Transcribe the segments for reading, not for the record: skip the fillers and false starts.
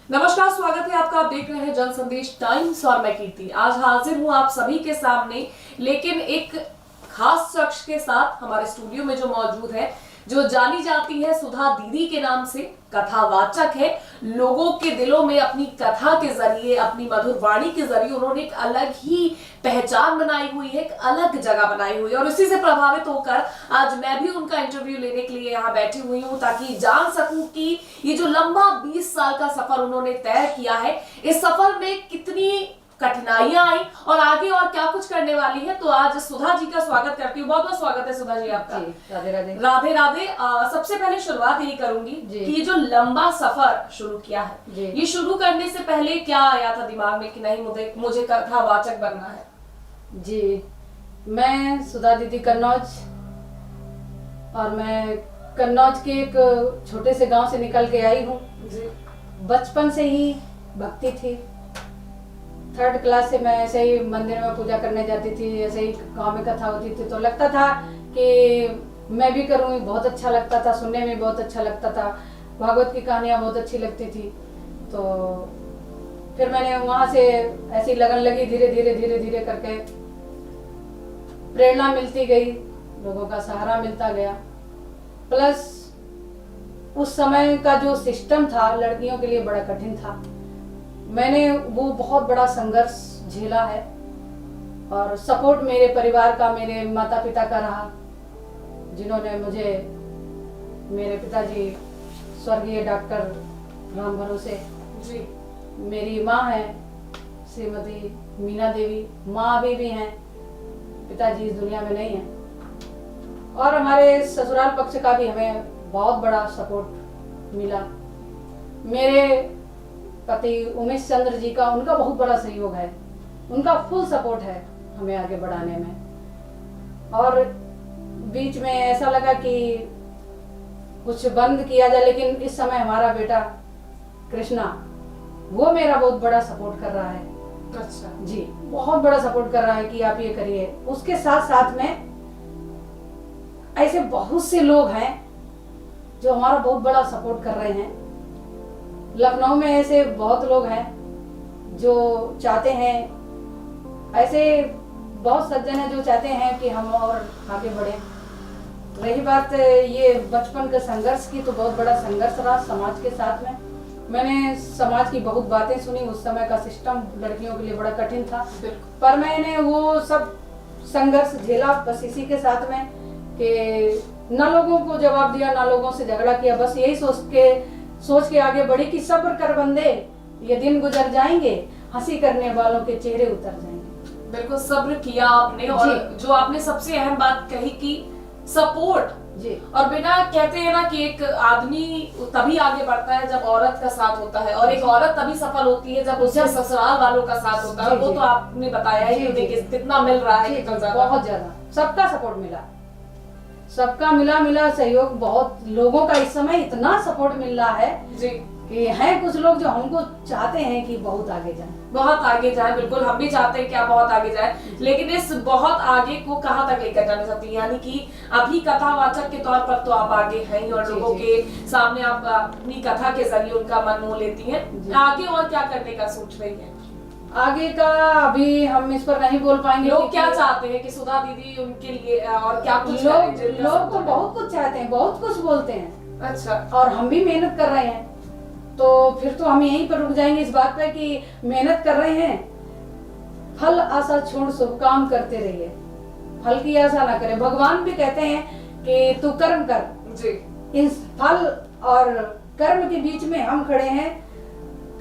नमस्कार, स्वागत है आपका। आप देख रहे हैं जन संदेश टाइम्स और मैं कीर्ति। आज हाजिर हूं आप सभी के सामने, लेकिन एक खास शख्स के साथ हमारे स्टूडियो में जो मौजूद है, जो जानी जाती है सुधा दीदी के नाम से, कथावाचक है। लोगों के दिलों में अपनी कथा के जरिए, अपनी मधुर वाणी के जरिए उन्होंने एक अलग ही पहचान बनाई हुई है, एक अलग जगह बनाई हुई है। और इसी से प्रभावित होकर आज मैं भी उनका इंटरव्यू लेने के लिए यहाँ बैठी हुई हूँ, ताकि जान सकूं कि ये जो लंबा 20 साल का सफर उन्होंने तय किया है, इस सफर में कितनी कठिनाइयां आई और आगे और क्या कुछ करने वाली है। तो आज सुधा जी का स्वागत करती हूँ। बहुत बहुत स्वागत है सुधा जी आपका। राधे राधे। राधे राधे। सबसे पहले शुरुआत यही करूंगी कि ये जो लंबा सफर शुरू किया है, ये शुरू करने से पहले क्या आया था दिमाग में कि नहीं मुझे कथावाचक बनना है? जी, मैं सुधा दीदी कन्नौज, और मैं कन्नौज के एक छोटे से गांव से निकल के आई हूँ। बचपन से ही भक्ति थी। 3rd क्लास से मैं ऐसे ही मंदिर में पूजा करने जाती थी, ऐसे ही गांव में कथा होती थी तो लगता था कि मैं भी करूँगी। बहुत अच्छा लगता था, सुनने में बहुत अच्छा लगता था, भागवत की कहानियाँ बहुत अच्छी लगती थी। तो फिर मैंने वहाँ से ऐसी लगन लगी, धीरे धीरे धीरे धीरे करके प्रेरणा मिलती गई, लोगों का सहारा मिलता गया। प्लस उस समय का जो सिस्टम था लड़कियों के लिए बड़ा कठिन था। मैंने वो बहुत बड़ा संघर्ष झेला है और सपोर्ट मेरे परिवार का, मेरे माता पिता का रहा, जिन्होंने मुझे, मेरे पिताजी स्वर्गीय डॉक्टर राम भरोसे जी, मेरी माँ है श्रीमती मीना देवी, माँ अभी भी हैं, पिताजी इस दुनिया में नहीं है। और हमारे ससुराल पक्ष का भी हमें बहुत बड़ा सपोर्ट मिला। मेरे पति उमेश चंद्र जी का, उनका बहुत बड़ा सहयोग है, उनका फुल सपोर्ट है हमें आगे बढ़ाने में। और बीच में ऐसा लगा कि कुछ बंद किया जाए, लेकिन इस समय हमारा बेटा कृष्णा, वो मेरा बहुत बड़ा सपोर्ट कर रहा है। अच्छा जी, बहुत बड़ा सपोर्ट कर रहा है कि आप ये करिए। उसके साथ साथ में ऐसे बहुत से लोग हैं जो हमारा बहुत बड़ा सपोर्ट कर रहे हैं। लखनऊ में ऐसे बहुत लोग हैं जो चाहते हैं, ऐसे बहुत सज्जन हैं जो चाहते हैं कि हम और आगे बढ़ें। रही बात ये बचपन के संघर्ष की, तो बहुत बड़ा संघर्ष रहा समाज के साथ में। मैंने समाज की बहुत बातें सुनी। उस समय का सिस्टम लड़कियों के लिए बड़ा कठिन था, पर मैंने वो सब संघर्ष झेला बस इसी के साथ में कि ना लोगों को जवाब दिया, ना लोगों से झगड़ा किया, बस यही सोच के आगे बढ़ी कि सब्र कर बंदे, ये दिन गुजर जाएंगे, हंसी करने वालों के चेहरे उतर जाएंगे। बिल्कुल सब्र किया आपने। और जो आपने सबसे अहम बात कही कि सपोर्ट जी, और बिना, कहते हैं ना कि एक आदमी तभी आगे बढ़ता है जब औरत का साथ होता है, और एक औरत तभी सफल होती है जब उसके ससुराल वालों का साथ होता है। वो तो आपने बताया ही कितना मिल रहा है, बहुत ज्यादा सबका सपोर्ट मिला, सबका मिला सहयोग। बहुत लोगों का इस समय इतना सपोर्ट मिल रहा है जी, कि हैं कुछ लोग जो हमको चाहते हैं कि बहुत आगे जाएं, बहुत आगे जाए। बिल्कुल हम भी चाहते हैं कि आप बहुत आगे जाए, लेकिन इस बहुत आगे को कहाँ तक लेकर जाना चाहती हैं? यानी कि अभी कथावाचक के तौर पर तो आप आगे हैं और लोगों के सामने आप अपनी कथा के जरिए उनका मन मोह लेती हैं। आगे और क्या करने का सोच रही है? आगे का अभी हम इस पर नहीं बोल पाएंगे। लोग क्या चाहते हैं कि सुधा दीदी उनके लिए और क्या कुछ लोग तो बहुत कुछ चाहते हैं, बहुत कुछ बोलते हैं। अच्छा, और हम भी मेहनत कर रहे हैं, तो फिर तो हम यहीं पर रुक जाएंगे इस बात पे कि मेहनत कर रहे हैं। फल आशा छोड़ शुभ काम करते रहिए, फल की आशा ना करें। भगवान भी कहते हैं कि तू कर्म कर जी। इन फल और कर्म के बीच में हम खड़े हैं,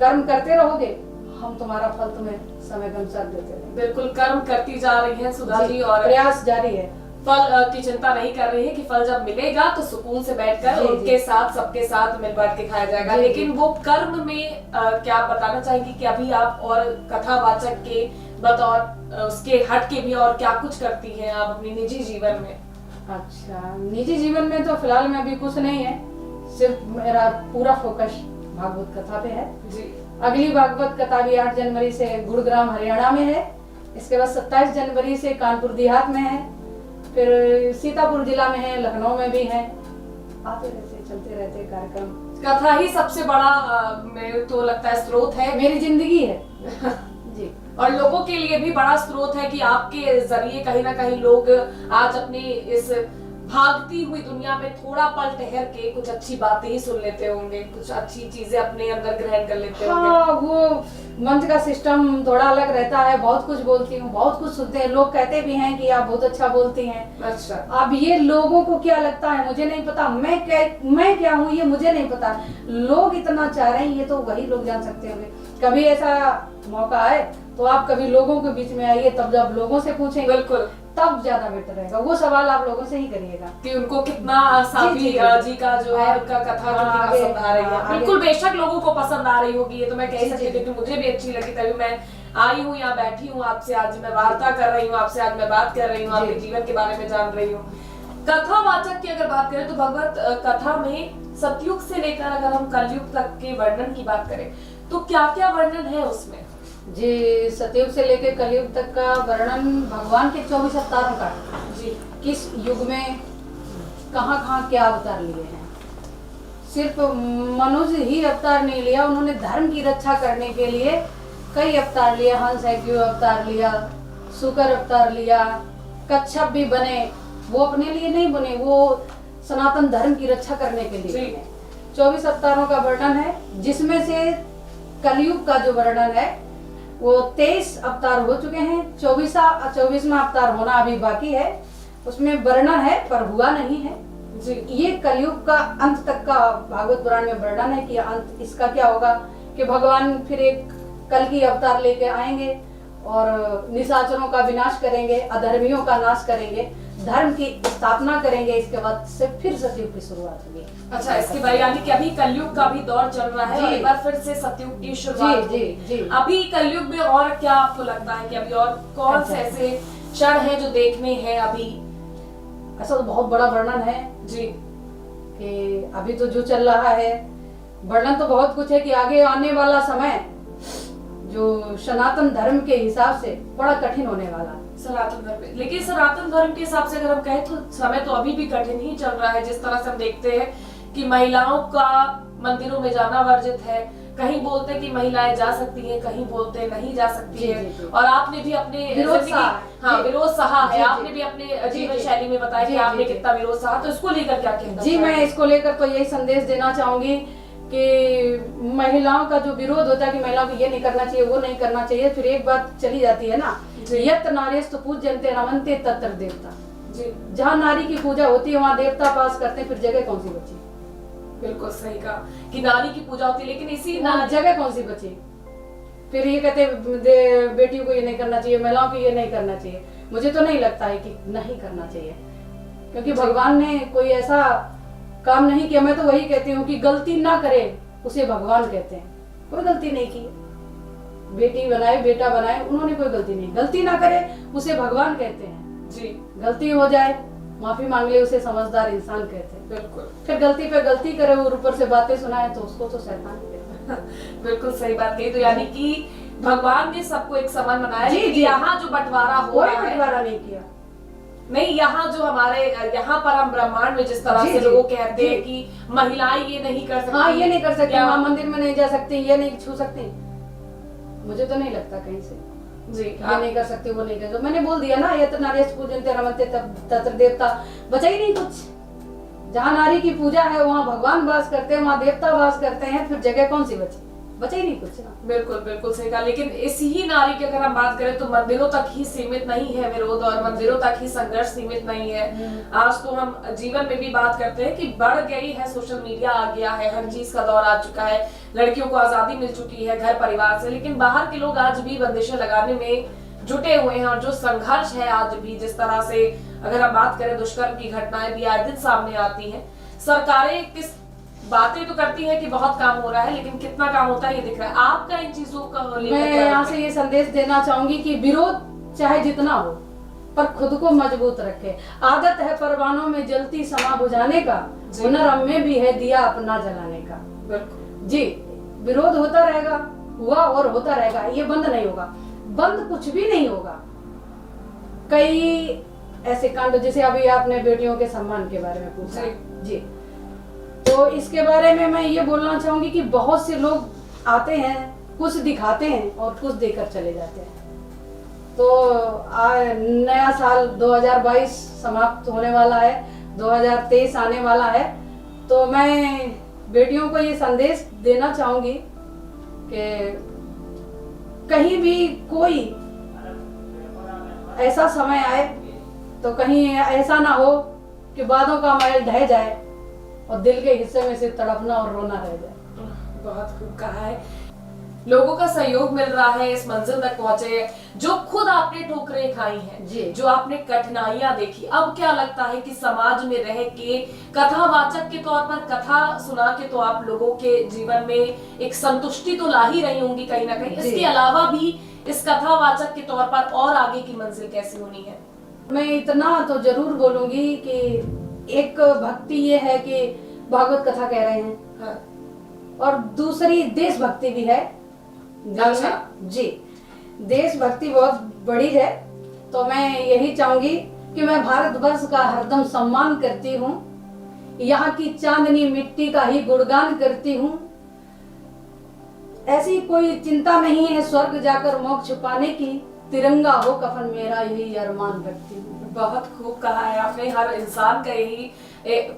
कर्म करते रहोगे, हम तुम्हारा फल तुम्हें समय के अनुसार देते रहेंगे। बिल्कुल कर्म करती जा रही है सुधा जी, और प्रयास जारी है। फल की चिंता नहीं कर रही है कि फल जब मिलेगा तो सुकून से बैठकर उनके साथ, सबके साथ मिल बांट के खाया जाएगा। लेकिन वो कर्म में क्या आप बताना चाहेंगी कि अभी आप और कथावाचक के बतौर उसके हट के भी और क्या कुछ करती हैं आप अपने निजी जीवन में? अच्छा, निजी जीवन में तो फिलहाल में अभी कुछ नहीं है, सिर्फ मेरा पूरा फोकस भागवत कथा पे है जी। अगली भागवत कथा भी 8 जनवरी से गुरुग्राम हरियाणा में है, इसके बाद 27 जनवरी से कानपुर देहात में है, फिर सीतापुर जिला में है, लखनऊ में भी है। आते रहते चलते रहते कार्यक्रम। कथा ही सबसे बड़ा मेरे तो लगता है स्रोत है मेरी जिंदगी है। जी। और लोगों के लिए भी बड़ा स्रोत है कि आपके जरिए कहीं ना कहीं लोग आज अपनी इस भागती हुई दुनिया में थोड़ा पल ठहर के कुछ अच्छी बातें ही सुन लेते होंगे, कुछ अच्छी चीजें अपने अंदर ग्रहण कर लेते होंगे। हाँ, वो मंच का सिस्टम थोड़ा अलग रहता है। बहुत कुछ बोलती हूँ, बहुत कुछ सुनते हैं लोग, कहते भी हैं कि आप बहुत अच्छा बोलती हैं। अच्छा। अब ये लोगों को क्या लगता है मुझे नहीं पता, मैं क्या हूँ ये मुझे नहीं पता। लोग इतना चाह रहे हैं, ये तो वही लोग जान सकते होंगे। कभी ऐसा मौका आए तो आप कभी लोगों के बीच में आइए, तब जब लोगों से पूछेंगे बिल्कुल, तब ज्यादा बेटर रहेगा। वो सवाल आप लोगों से ही करिएगा कि उनको कितना साफी जी का जो है उनका कथा कितनी पसंद आ रही है। बिल्कुल, बेशक लोगों को पसंद आ रही होगी, ये तो मैं कह सकती हूँ, क्योंकि मुझे भी अच्छी लगी, तभी मैं आई हूँ, यहाँ बैठी हूँ आपसे, आज मैं वार्ता कर रही हूँ आपसे, आज मैं बात कर रही हूँ, आपके जीवन के बारे में जान रही हूँ। कथावाचक की अगर बात करें तो भगवत कथा में सतयुग से लेकर अगर हम कलयुग तक के वर्णन की बात करें तो क्या क्या वर्णन है उसमें? जी। सतयुग से लेकर कलयुग तक का वर्णन भगवान के 24 अवतारों का जी, किस युग में कहाँ कहाँ क्या अवतार लिए हैं। सिर्फ मनुष्य ही अवतार नहीं लिया, उन्होंने धर्म की रक्षा करने के लिए कई अवतार लिए। हंस हैग्यू अवतार लिया, शुकर अवतार लिया, कच्छप भी बने। वो अपने लिए नहीं बने, वो सनातन धर्म की रक्षा करने के लिए बने। 24 अवतारों का वर्णन है, जिसमें से कलयुग का जो वर्णन है वो 23 अवतार हो चुके हैं। 24वां अवतार होना अभी बाकी है, उसमें वर्णन है पर हुआ नहीं है जी। ये कलयुग का अंत तक का भागवत पुराण में वर्णन है कि अंत इसका क्या होगा, कि भगवान फिर एक कल की अवतार लेके आएंगे और निशाचरों का विनाश करेंगे, अधर्मियों का नाश करेंगे, धर्म की स्थापना करेंगे। इसके बाद से फिर सतयुग की शुरुआत होगी। अच्छा, इसके बाद यानी कि अभी कलयुग का भी दौर चल रहा है और एक बार फिर से सतयुग की शुरुआत जी, जी, जी। अभी कलयुग में और क्या आपको लगता है कि अभी और कौन से ऐसे क्षण हैं जो देखने हैं अभी? ऐसा तो बहुत बड़ा वर्णन है जी, कि अभी तो जो चल रहा है वर्णन तो बहुत कुछ है कि आगे आने वाला समय जो सनातन धर्म के हिसाब से बड़ा कठिन होने वाला है। सनातन धर्म, लेकिन सनातन धर्म के हिसाब से अगर हम कहें तो समय तो अभी भी कठिन ही चल रहा है। जिस तरह से हम देखते हैं कि महिलाओं का मंदिरों में जाना वर्जित है, कहीं बोलते हैं कि महिलाएं जा सकती हैं, कहीं बोलते हैं नहीं जा सकती है। और आपने भी अपने विरोध सहा है, आपने भी अपने जीवन शैली में बताया कि आपने कितना विरोध सहा, तो इसको लेकर क्या कहना जी? मैं इसको लेकर तो यही संदेश देना चाहूंगी कि महिलाओं का जो विरोध होता है कि महिलाओं को ये नहीं करना चाहिए, वो नहीं करना चाहिए, फिर एक बात चली जाती है ना, यत नार्यस्तु पूज्यन्ते रमन्ते तत्र देवता। जहाँ नारी की पूजा होती है वहाँ देवता पास करते हैं, फिर जगह कौन सी बची? बिल्कुल सही कहा कि नारी की पूजा होती है, लेकिन इसी जगह कौन सी बची? फिर ये कहते बेटियों को ये नहीं करना चाहिए, महिलाओं को ये नहीं करना चाहिए। मुझे तो नहीं लगता है कि नहीं करना चाहिए, क्योंकि भगवान ने कोई ऐसा काम नहीं किया। मैं तो वही कहती हूँ कि गलती ना करे उसे भगवान कहते हैं। कोई गलती नहीं की, बेटी बनाए बेटा बनाए, उन्होंने कोई गलती नहीं। गलती ना करे उसे भगवान कहते हैं जी। गलती हो जाए माफी मांग ले उसे समझदार इंसान कहते हैं। बिल्कुल। फिर गलती पे गलती करे और ऊपर से बातें सुनाए तो उसको तो शैतान कहते हैं। बिल्कुल सही बात कही। तो यानी कि भगवान ने सबको एक समान बनाया, लेकिन यहाँ जो बंटवारा हो रहा है, बंटवारा नहीं किया नहीं। यहाँ जो हमारे यहाँ पर हम ब्रह्मांड में जिस तरह से लोग कहते हैं कि महिलाएं ये नहीं कर सकती, हाँ ये नहीं कर सकती, वहाँ मंदिर में नहीं जा सकती, ये नहीं छू सकती, मुझे तो नहीं लगता कहीं से जी। ये नहीं कर सकती, वो नहीं कर सकती। मैंने बोल दिया ना, यत नार्यस्तु पूज्यन्ते रमन्ते तत्र देवता। बचा ही नहीं कुछ। जहाँ नारी की पूजा है वहाँ भगवान वास करते हैं, वहाँ देवता वास करते हैं, फिर जगह कौन सी बची? बचा ही नहीं कुछ ना। बिल्कुल बिल्कुल सही कहा। लेकिन इसी ही नारी की अगर हम बात करें तो मंदिरों तक ही सीमित नहीं है विरोध, और मंदिरों तक ही संघर्ष सीमित नहीं है। आज तो हम जीवन में भी बात करते हैं कि बढ़ गई है, सोशल मीडिया आ गया है, हर चीज का दौर आ चुका है, लड़कियों को आजादी मिल चुकी है घर परिवार से, लेकिन बाहर के लोग आज भी बंदिशें लगाने में जुटे हुए हैं। और जो संघर्ष है आज भी, जिस तरह से अगर हम बात करें दुष्कर्म की घटनाएं भी आए दिन सामने आती हैं। सरकारें किस बातें तो करती है कि बहुत काम हो रहा है, लेकिन कितना काम होता है ये दिख रहा है। आपका इन चीजों का मैं यहाँ से ये संदेश देना चाहूंगी कि विरोध चाहे जितना हो पर खुद को मजबूत रखे। आदत है परवानों में जलती समा बुझाने का, हुनर हमें भी है दिया अपना जलाने का। बिल्कुल जी। विरोध होता रहेगा, हुआ और होता रहेगा, ये बंद नहीं होगा। बंद कुछ भी नहीं होगा। कई ऐसे कांड, जैसे अभी आपने बेटियों के सम्मान के बारे में पूछा जी, तो तो इसके बारे में मैं ये बोलना चाहूंगी कि बहुत से लोग आते हैं, कुछ दिखाते हैं और कुछ देकर चले जाते हैं। तो नया साल 2022 समाप्त होने वाला है, 2023 आने वाला है। तो मैं बेटियों को ये संदेश देना चाहूंगी कि कहीं भी कोई ऐसा समय आए तो कहीं ऐसा ना हो कि बातों का मैल ढह जाए और दिल के हिस्से में से तड़पना और रोना रह जाए। बहुत खूब कहा है। लोगों का सहयोग मिल रहा है, इस मंजिल तक पहुंचे, जो खुद आपने ठोकरें खाई हैं जी। जो आपने कठिनाइयां देखी, अब क्या लगता है कि समाज में रह के कथावाचक के तौर पर कथा सुना के तो आप लोगों के जीवन में एक संतुष्टि तो ला ही रही होंगी कहीं ना कहीं, इसके अलावा भी इस कथावाचक के तौर पर और आगे की मंजिल कैसी होनी है? मैं इतना तो जरूर बोलूंगी कि एक भक्ति ये है कि भागवत कथा कह रहे हैं, हाँ। और दूसरी देशभक्ति भी है। अच्छा। जी, देशभक्ति बहुत बड़ी है। तो मैं यही चाहूंगी कि मैं भारतवर्ष का हरदम सम्मान करती हूँ, यहाँ की चांदनी मिट्टी का ही गुणगान करती हूँ। ऐसी कोई चिंता नहीं है स्वर्ग जाकर मोक्ष पाने की, तिरंगा हो कफन मेरा यही अरमान रखती हूँ। बहुत खूब कहा है आपने। हर इंसान का यही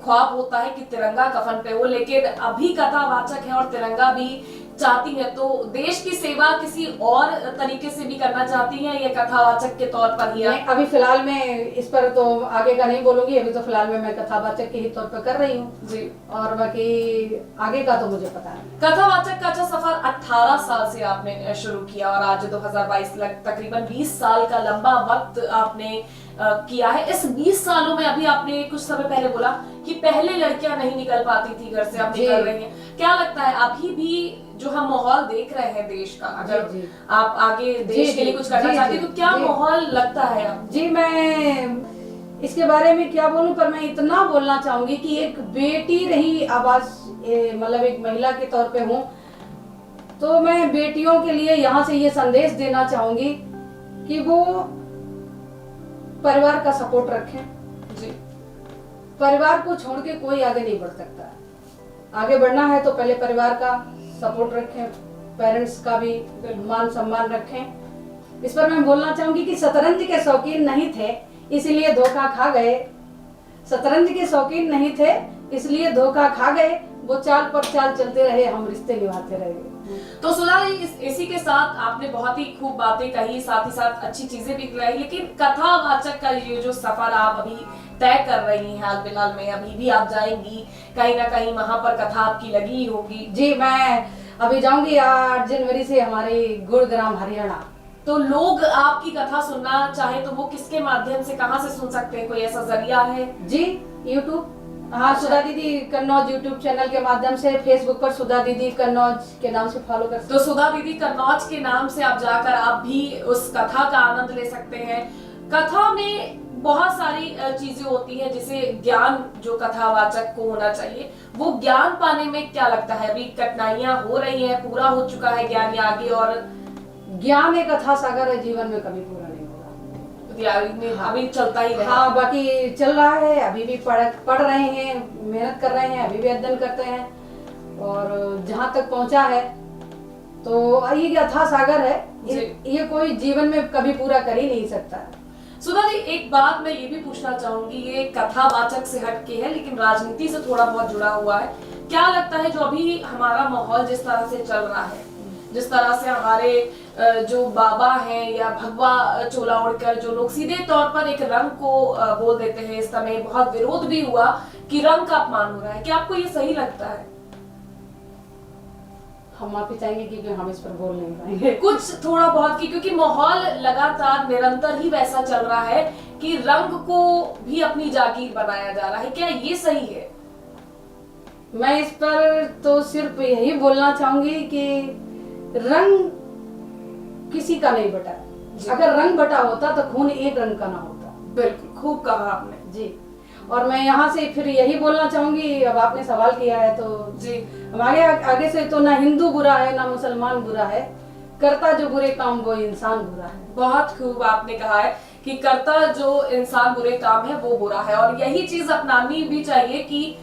ख्वाब होता है कि तिरंगा कफन पे हो, लेकिन अभी कथावाचक है और तिरंगा भी चाहती है, तो देश की सेवा किसी और तरीके से भी करना चाहती हैं या कथावाचक के तौर पर ही? अभी फिलहाल मैं इस पर तो आगे का नहीं बोलूंगी, अभी तो फिलहाल में मैं कथावाचक के ही तौर पर कर रही हूँ जी, और बाकी आगे का तो मुझे पता नहीं। कथावाचक का अच्छा सफर 18 साल से आपने शुरू किया और आज 2022 तकरीबन 20 साल का लंबा वक्त आपने किया है। इस 20 सालों में अभी आपने कुछ समय पहले बोला कि पहले लड़कियां नहीं निकल पाती थी घर से, अब निकल रही हैं। क्या लगता है अभी भी जो हम माहौल देख रहे हैं देश का, अगर आप आगे देश के लिए कुछ करना चाहती तो क्या माहौल लगता है अब? जी, मैं इसके बारे में क्या बोलूं, पर मैं इतना बोलना चाहूंगी कि एक बेटी रही आवाज, मतलब एक महिला के तौर पे हूँ, तो मैं बेटियों के लिए यहाँ से ये संदेश देना चाहूंगी कि वो परिवार का सपोर्ट रखें। जी, परिवार को छोड़ के कोई आगे नहीं बढ़ सकता। आगे बढ़ना है तो पहले परिवार का सपोर्ट रखें, पेरेंट्स का भी मान सम्मान रखें। इस पर मैं बोलना चाहूंगी कि शतरंज के शौकीन नहीं थे इसलिए धोखा खा गए, शतरंज के शौकीन नहीं थे इसलिए धोखा खा गए, वो चाल पर चाल चलते रहे, हम रिश्ते निभाते रहे। तो सुधा जी, इसी के साथ आपने बहुत ही खूब बातें कही, साथ ही साथ अच्छी चीजें भी लाई, लेकिन कथावाचक का ये जो सफर आप अभी तय कर रही हैं हाल फिलहाल में, अभी भी आप जाएंगी कहीं ना कहीं, वहां पर कथा आपकी लगी होगी? जी, मैं अभी जाऊंगी 8 जनवरी से हमारे गुरुग्राम हरियाणा। तो लोग आपकी कथा सुनना चाहे तो वो किसके माध्यम से, कहाँ से सुन सकते हैं? कोई ऐसा जरिया है? जी, यूट्यूब, हाँ, सुधा दीदी कन्नौज यूट्यूब चैनल के माध्यम से, फेसबुक पर सुधा दीदी कन्नौज के नाम से फॉलो कर सकते। तो सुधा दीदी कन्नौज के नाम से आप जाकर आप भी उस कथा का आनंद ले सकते हैं। कथा में बहुत सारी चीजें होती हैं जिसे ज्ञान जो कथावाचक को होना चाहिए, वो ज्ञान पाने में क्या लगता है अभी कठिनाइयां हो रही हैं, पूरा हो चुका है ज्ञान या आगे? और ज्ञान एक अथाह सागर है, जीवन में कभी पूरा नहीं होगा, अभी चलता ही रहा। हाँ, बाकी चल रहा है, अभी भी पढ़ रहे हैं, मेहनत कर रहे हैं, अभी भी अध्ययन करते हैं, और जहाँ तक पहुंचा है तो ये अथाह सागर है, ये कोई जीवन में कभी पूरा कर ही नहीं सकता है। सुधा जी, एक बात मैं ये भी पूछना चाहूंगी, ये कथावाचक से हटके है लेकिन राजनीति से थोड़ा बहुत जुड़ा हुआ है। क्या लगता है जो अभी हमारा माहौल जिस तरह से चल रहा है, जिस तरह से हमारे जो बाबा हैं या भगवा चोला ओढ़कर जो लोग सीधे तौर पर एक रंग को बोल देते हैं, इस समय बहुत विरोध भी हुआ कि रंग का अपमान हो रहा है, क्या आपको ये सही लगता है? हम माफी चाहेंगे क्योंकि हम इस पर बोल नहीं पाएंगे कुछ थोड़ा बहुत की, क्योंकि माहौल लगातार निरंतर ही वैसा चल रहा है कि रंग को भी अपनी जागीर बनाया जा रहा है, क्या ये सही है? मैं इस पर तो सिर्फ यही बोलना चाहूंगी कि रंग किसी का नहीं बटा, अगर रंग बटा होता तो खून एक रंग का ना होता। बिल्कुल, खूब कहा आपने जी। और मैं यहाँ से फिर यही बोलना चाहूंगी, अब आपने सवाल किया है तो जी, हमारे आगे से तो ना हिंदू बुरा है ना मुसलमान बुरा है, करता जो बुरे काम वो इंसान बुरा है। बहुत खूब आपने कहा है कि करता जो इंसान बुरे काम है वो बुरा है, और यही चीज अपनानी भी चाहिए कि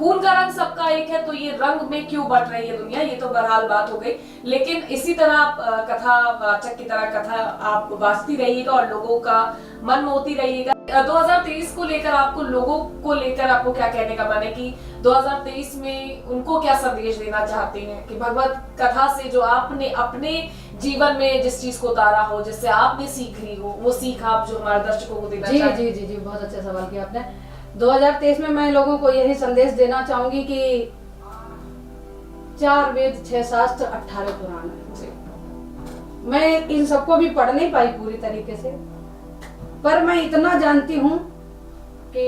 खून का रंग सबका एक है, तो ये रंग में क्यों बट रही है दुनिया, ये तो बहरहाल बात हो गई। लेकिन इसी तरह आप कथावाचक की तरह कथा आप वाचती रहिएगा और लोगों का मन मोहती रहिएगा। 2023 को लेकर आपको, लोगों को लेकर आपको क्या कहने का मन है कि 2023 में उनको क्या संदेश देना चाहते हैं कि भगवत कथा से जो आपने अपने जीवन में जिस चीज को उतारा हो, जिससे आपने सीख ली हो, वो सीख आप जो हमारे दर्शकों को देना चाहते हैं? जी जी जी जी, बहुत अच्छा सवाल किया आपने। 2023 में मैं लोगों को यही संदेश देना चाहूंगी कि 4 वेद 6 शास्त्र 18 पुराण है। मैं इन सबको भी पढ़ नहीं पाई पूरी तरीके से, पर मैं इतना जानती हूँ कि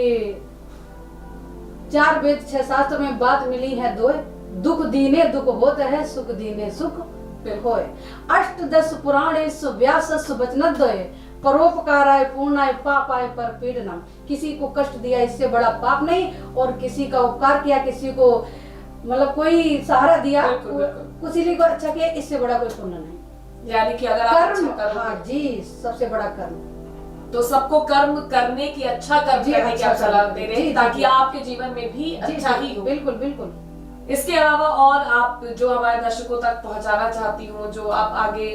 4 वेद 6 शास्त्र में बात मिली है दो, दुख दीने दुख होते है, सुख दीने सुख होय। 8 10 पुराणेषु व्यासस्सु वचनद्वये, परोपकाराय पूर्णाय पापाय पर पीड़नम। किसी को कष्ट दिया इससे बड़ा पाप नहीं, और किसी का उपकार किया, किसी को मतलब कोई सहारा दिया, किसी को अच्छा किया, इससे बड़ा कोई पुण्य नहीं। यानी कि अगर आप कर्म, अच्छा करोगे, हाँ जी, सबसे बड़ा कर्म। तो सबको कर्म करने की, अच्छा कर्म करने की आप सलाह दे रहे हैं, ताकि आपके जीवन में भी अच्छा ही हो। बिल्कुल बिल्कुल। इसके अलावा और आप जो हमारे दर्शकों तक पहुंचाना चाहती हूँ, जो आप आगे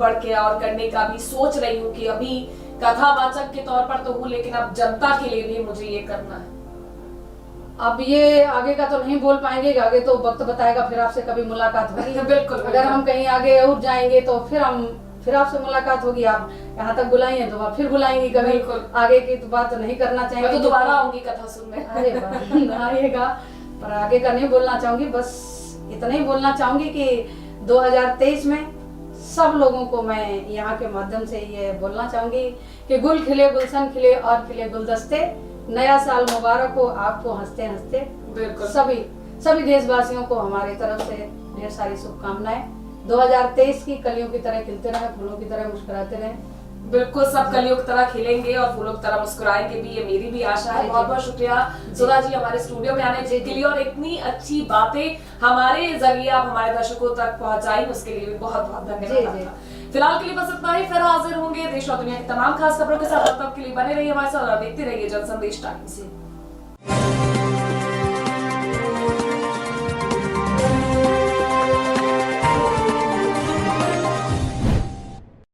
बढ़ के और करने का भी सोच रही हूँ कि अभी कथावाचक के तौर पर तो हूँ, लेकिन अब जनता के लिए भी मुझे ये करना है? अब ये आगे का तो नहीं बोल पाएंगे, आगे तो वक्त बताएगा, फिर आपसे कभी मुलाकात होगी। बिल्कुल। अगर हम कहीं आगे और जाएंगे तो फिर आपसे मुलाकात होगी। आप यहाँ तक बुलाइए तो आप फिर बुलाएंगी कभी। आगे की तो बात नहीं करना चाहेंगे। तो दोबारा आऊंगी कथा सुनने। अरे आइएगा, पर आगे का नहीं बोलना चाहूंगी। बस इतना ही बोलना चाहूंगी कि 2023 में सब लोगों को मैं यहाँ के माध्यम से ये बोलना चाहूंगी कि गुल खिले, गुलशन खिले और खिले गुलदस्ते। नया साल मुबारक हो आपको, हंसते हंसते। बिल्कुल। सभी देशवासियों को हमारी तरफ से ढेर सारी शुभकामनाएं। 2023 की कलियों की तरह खिलते रहे, फूलों की तरह मुस्कुराते रहे। बिल्कुल, सब कलियों की तरह खिलेंगे और फूलों की तरह मुस्कुराएंगे भी, ये मेरी भी आशा है। बहुत बहुत शुक्रिया सुधा जी हमारे स्टूडियो में आने के लिए, और इतनी अच्छी बातें हमारे जरिए आप हमारे दर्शकों तक पहुंचाई, उसके लिए भी बहुत बहुत धन्यवाद। फिलहाल के लिए बस इतना ही, फिर हाजिर होंगे देश और दुनिया की तमाम खास खबरों के साथ। तब तक के लिए बने रहिए हमारे साथ और देखते रहिए जनसंदेश टाइम्स।